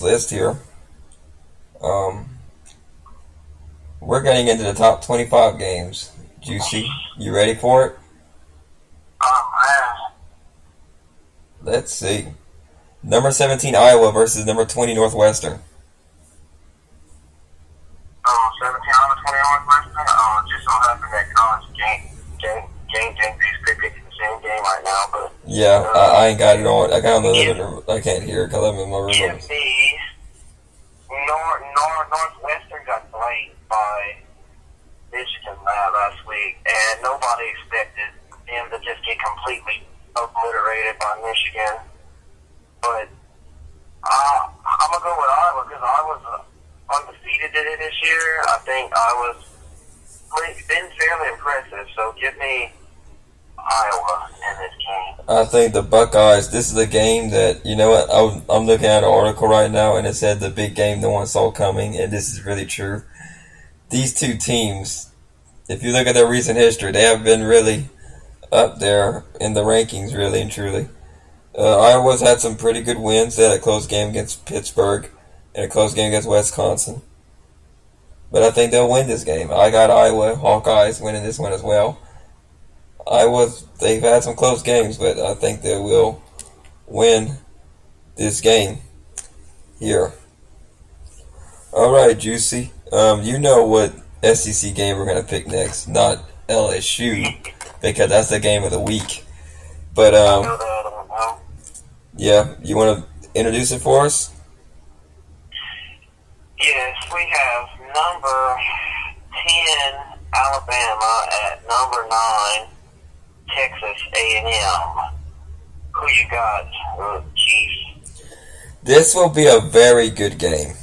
list here. Um, we're getting into the top 25 games. Juicy, you ready for it? Man. Let's see. Number 17 Iowa versus number 20 Northwestern. 17 on the 21 question. Just so happened that college James picked the same game right now, but Yeah, I ain't got it on. I got on the living room. I can't hear it because I'm in my room. give me Northwestern got played by Michigan last week, and nobody expected them to just get completely obliterated by Michigan. But I'm gonna go with Iowa because I was undefeated this year. I think I was been fairly impressive. So give me Iowa in this game. I think the Buckeyes, this is a game that, you know what, I'm looking at an article right now and it said the big game no one saw coming, and this is really true. These two teams, if you look at their recent history, they have been really up there in the rankings, really and truly. Iowa's had some pretty good wins. They had a close game against Pittsburgh and a close game against Wisconsin. But I think they'll win this game. I got Iowa Hawkeyes winning this one as well. They've had some close games, but I think they will win this game here. All right, Juicy. You know what SEC game we're going to pick next, not LSU, because that's the game of the week. But, I know the other one now. yeah, you want to introduce it for us? Yes, we have number 10 Alabama at number 9 Texas A&M. Who you got, Chiefs? This will be a very good game.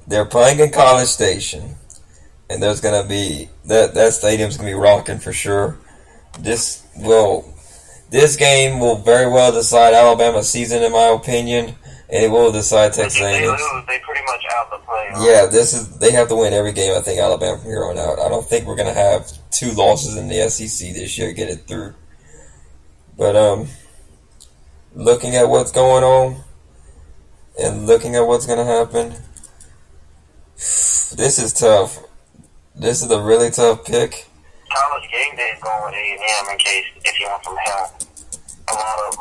They're playing in College Station, and there's going to be that stadium's going to be rocking for sure. This game will very well decide Alabama's season, in my opinion, and it will decide Texas If they A&M. lose, they pretty much out the playoffs. Yeah, they have to win every game. I think Alabama from here on out. I don't think we're going to have two losses in the SEC this year to get it through. But looking at what's going on and looking at what's going to happen, this is tough. This is a really tough pick. College game day is going with A&M in case if you want some help.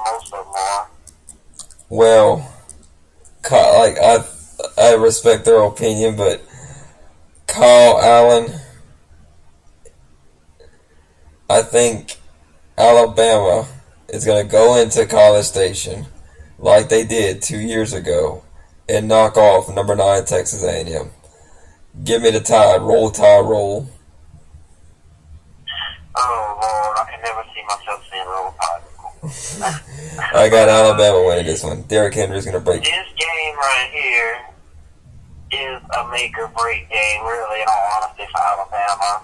Most of them are. Well, like I respect their opinion, but Kyle Allen, I think Alabama is going to go into College Station like they did 2 years ago and knock off number 9 Texas A&M. Give me the Tide. Roll Tide, roll. Oh Lord, I can never see myself saying roll tide. I got Alabama winning this one. Derrick Henry's going to break. This game right here is a make or break game, really, in all honesty, for Alabama.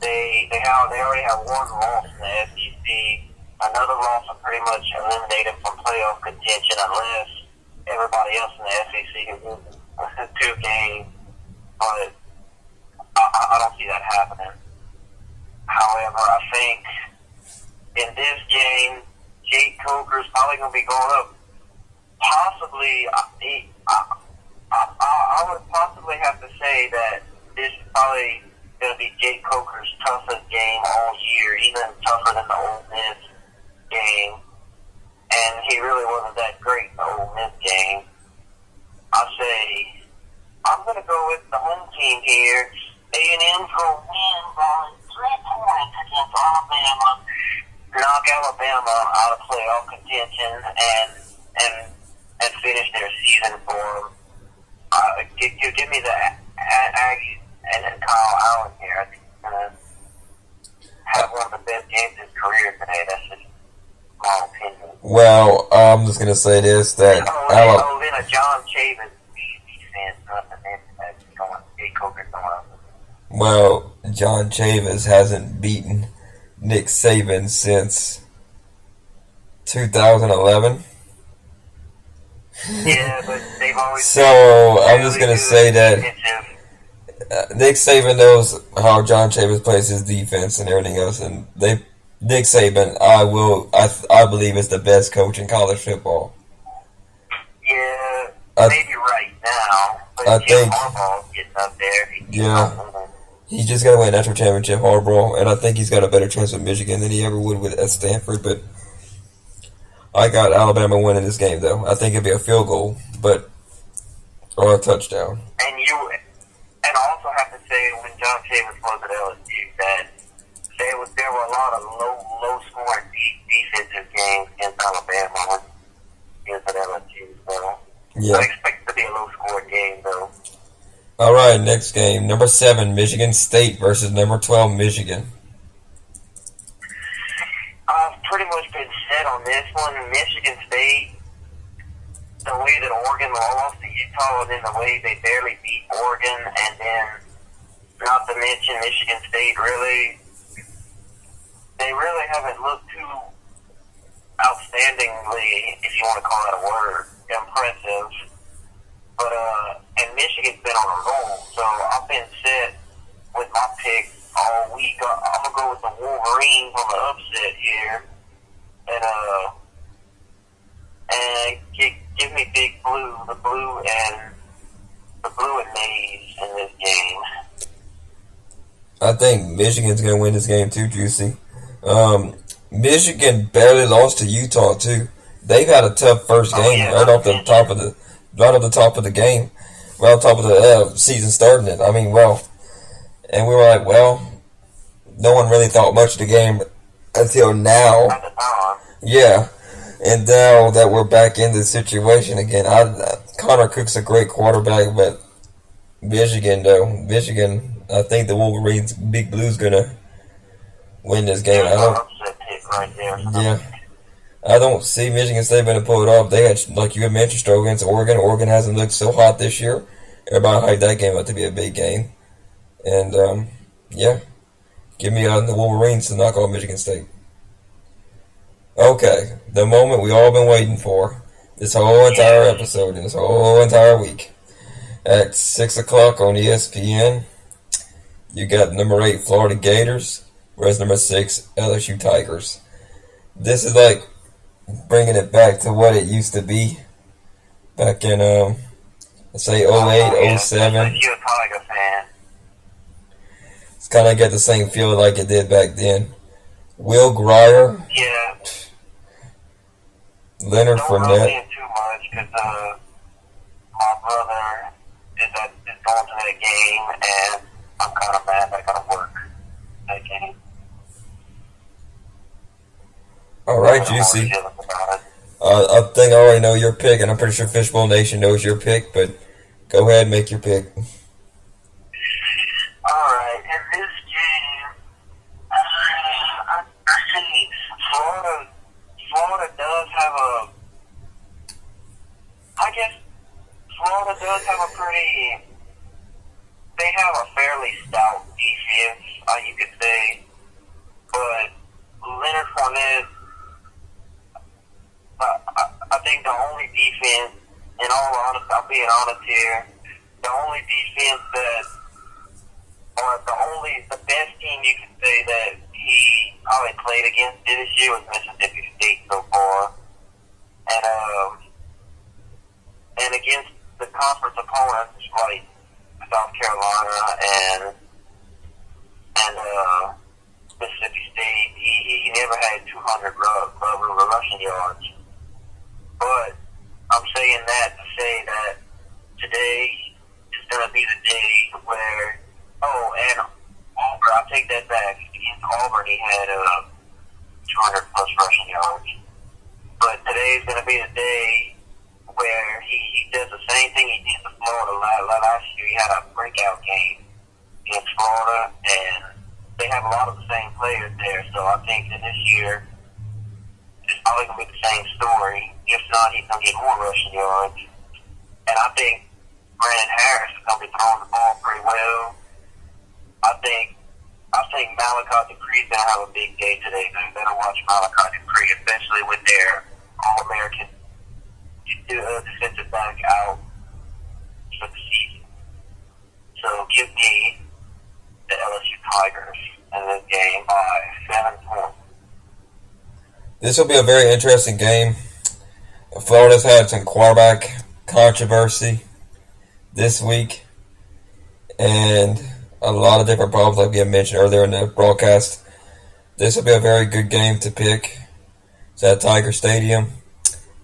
They already have one loss in the SEC. Another loss will pretty much eliminate them from playoff contention unless everybody else in the SEC can win 2 games. But I don't see that happening. However, I think in this game, Jake Coker's probably going to be going up. Possibly, I would possibly have to say that this is probably going to be Jake Coker's toughest game all year, even tougher than the Ole Miss game. And he really wasn't that great in the Ole Miss game. I say I'm going to go with the home team here. A&M's going to win by 3 points against Alabama. Knock Alabama out of playoff contention and finish their season for them. Give me the Aggies and then Kyle Allen here. I think he's going to have one of the best games of his career today. That's just my opinion. Well, I'm just going to say this, that then a John Chavez defense. That's going Jake Coker's going up. Well, John Chavis hasn't beaten Nick Saban since 2011. Yeah, but they've always So I'm just going to say that Nick Saban knows how John Chavis plays his defense and everything else, and Nick Saban, I believe, is the best coach in college football. Yeah, maybe right now, but I Jim think Harbaugh's getting up there. he's just got to win a national championship, Harbaugh, and I think he's got a better chance with Michigan than he ever would with at Stanford. But I got Alabama winning this game, though. I think it'd be a field goal, or a touchdown. And I also have to say, when John Chambers was at LSU, that there were a lot of low scoring defensive games against Alabama when he was at LSU. So Yeah. I expect it to be a low scoring game, though. All right, next game. Number 7, Michigan State versus number 12, Michigan. I've pretty much been set on this one. Michigan State, the way that Oregon lost to Utah, and then the way they barely beat Oregon, and then not to mention Michigan State they really haven't looked too outstandingly, if you want to call that a word, impressive. But and Michigan's been on a roll, so I've been set with my pick all week. I'm gonna go with the Wolverines on the upset here, and give me Big Blue, the blue and maize in this game. I think Michigan's going to win this game too, Juicy. Michigan barely lost to Utah too. They've had a tough first game right off the top of the game, right off the top of the season starting it. I mean, and we were like, no one really thought much of the game until now. At the time. Yeah, and now that we're back in the situation again, Connor Cook's a great quarterback, but Michigan, I think the Wolverines, Big Blue's gonna win this game. I don't see Michigan State going to pull it off. They had, like you had mentioned, struggle against Oregon. Oregon hasn't looked so hot this year. Everybody hyped that game up to be a big game. And, give me the Wolverines to knock off Michigan State. Okay, the moment we all been waiting for. This whole entire episode and this whole entire week. At 6 o'clock on ESPN, you got number 8 Florida Gators versus number 6 LSU Tigers. This is like bringing it back to what it used to be back in, let's say 08, 07. You're a Tiger fan. It's kind of got the same feel like it did back then. Will Grier. Yeah. Leonard Fournette. Don't really too much because my brother is going to that game, and I'm kind of mad I got to work that game. All right, Juicy. I think I already know your pick, and I'm pretty sure Fishbowl Nation knows your pick, but go ahead and make your pick. All right, in this game, I see Florida does have Florida does have they have a fairly stout defense, you could say, but Leonard Fournette, I think the only defense, in all honesty, I'm being honest here, the only defense the best team you could say that he probably played against this year was Mississippi State so far. And against the conference opponents like South Carolina and Mississippi State, he never had 200 rushing yards. But I'm saying that to say that today is going to be the day where, and Auburn, I take that back. Against Auburn, he had 200 plus rushing yards. But today is going to be the day where he does the same thing he did to Florida last year. He had a breakout game against Florida, and they have a lot of the same players there. So I think that this year it's probably going to be the same story. If not, he's going to get more rushing yards. And I think Brandon Harris is going to be throwing the ball pretty well. I think Malachi Dupree is going to have a big day today. So you better watch Malachi Dupree, especially with their All-American defensive back out for the season. So give me the LSU Tigers in this game by 7 points. This will be a very interesting game. Florida's had some quarterback controversy this week, and a lot of different problems like we had mentioned earlier in the broadcast. This will be a very good game to pick. It's at Tiger Stadium.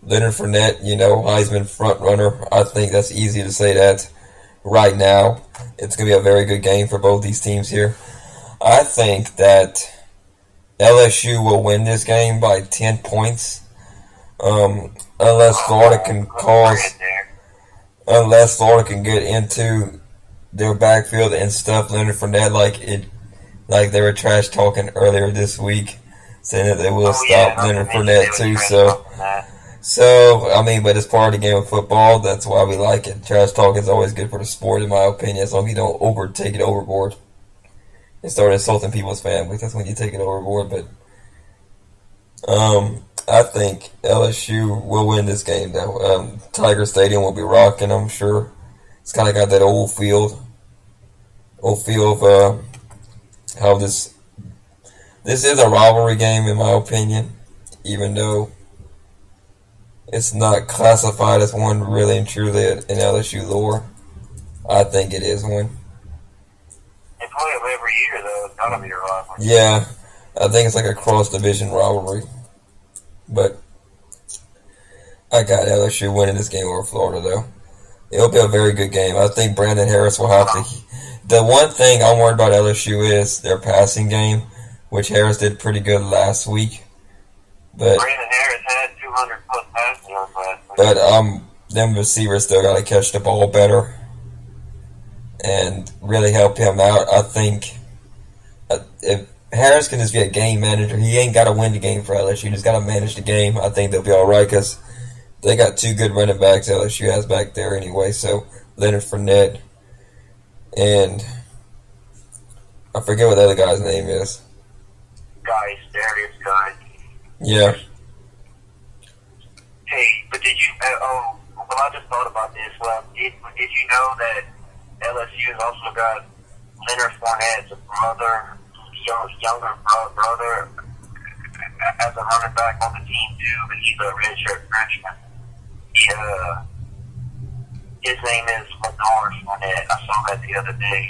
Leonard Fournette, Heisman front runner. I think that's easy to say that right now. It's going to be a very good game for both these teams here. I think that LSU will win this game by 10 points. Unless Florida can get into their backfield and stuff Leonard Fournette like they were trash talking earlier this week, saying that they will stop Leonard Fournette too. But it's part of the game of football. That's why we like it. Trash talk is always good for the sport, in my opinion, as long as you don't take it overboard and start insulting people's families. That's when you take it overboard. But I think LSU will win this game, though. Tiger Stadium will be rocking, I'm sure. It's kind of got that old feel of how this is a rivalry game, in my opinion, even though it's not classified as one really and truly in LSU lore. I think it is one. They play them every year, though. It's gotta be a rivalry. Yeah, I think it's like a cross-division rivalry. But I got LSU winning this game over Florida, though. It'll be a very good game. I think Brandon Harris will have to... The one thing I'm worried about LSU is their passing game, which Harris did pretty good last week. But Brandon Harris had 200-plus passing yards last week. But them receivers still got to catch the ball better and really help him out. I think if Harris can just be a game manager, he ain't got to win the game for LSU. Just got to manage the game. I think they'll be all right because they got two good running backs LSU has back there anyway. So Leonard Fournette and I forget what the other guy's name is. Darius Guy. Yeah. Hey, but did you? I just thought about this. Well, did you know that LSU has also got Leonard Fournette's brother, younger brother, as a running back on the team too, but he's a redshirt freshman. His name is Lenore Fournette. I saw that the other day.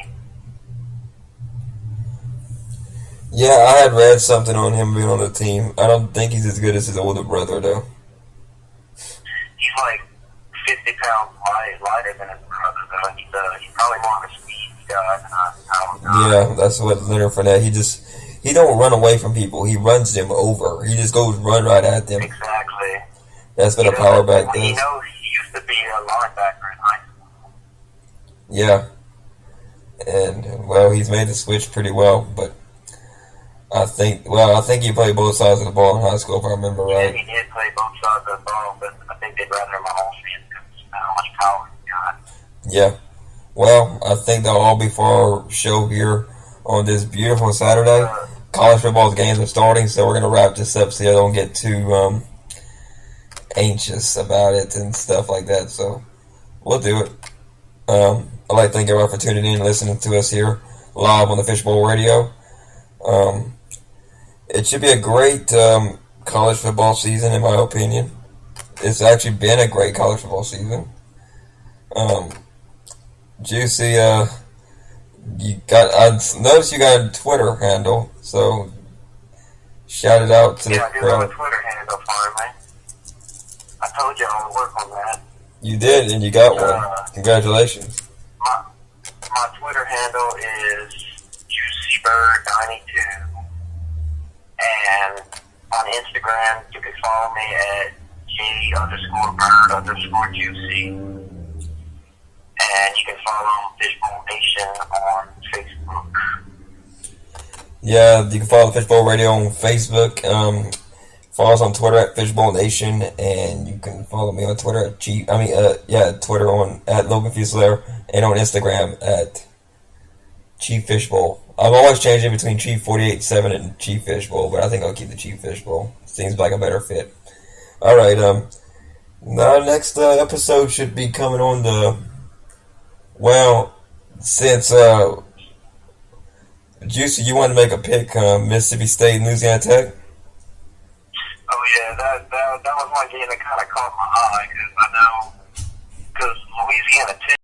Yeah, I had read something on him being on the team. I don't think he's as good as his older brother, though. He's like 50 pounds lighter than his brother, though. He's probably more of a speed guy. Yeah, that's what Leonard Fournette. He don't run away from people. He runs them over. He just goes run right at them. Exactly. That's what a power back does. He used to be a linebacker in high school. Yeah. And, well, he's made the switch pretty well, but I think he played both sides of the ball in high school, if I remember right. Yeah, he did play both sides of the ball, but I think they'd rather Mahomes because how much power he got. Yeah. Well, I think that'll all be for our show here on this beautiful Saturday. College football games are starting, so we're going to wrap this up so you don't get too anxious about it and stuff like that. So we'll do it. I'd like to thank everyone for tuning in and listening to us here live on the Fishbowl Radio. It should be a great college football season, in my opinion. It's actually been a great college football season. Juicy, I noticed you got a Twitter handle, so shout it out to the crowd. Yeah, I do have a Twitter handle, finally. I told you I would work on that. You did, and you got one. Congratulations. My Twitter handle is JuicyBird92. And on Instagram, you can follow me at J_Bird_Juicy. And you can follow Fishbowl Nation on Facebook. Yeah, you can follow the Fishbowl Radio on Facebook. Follow us on Twitter at Fishbowl Nation, and you can follow me on Twitter at Twitter at Logan Fusilier, and on Instagram at Chief Fishbowl. I'm always changing between Chief 48-7 and Chief Fishbowl, but I think I'll keep the Chief Fishbowl. Seems like a better fit. All right, our next episode should be coming on since Juicy, you wanted to make a pick, Mississippi State and Louisiana Tech? Oh yeah, that was one game that kind of caught my eye because I know Louisiana too.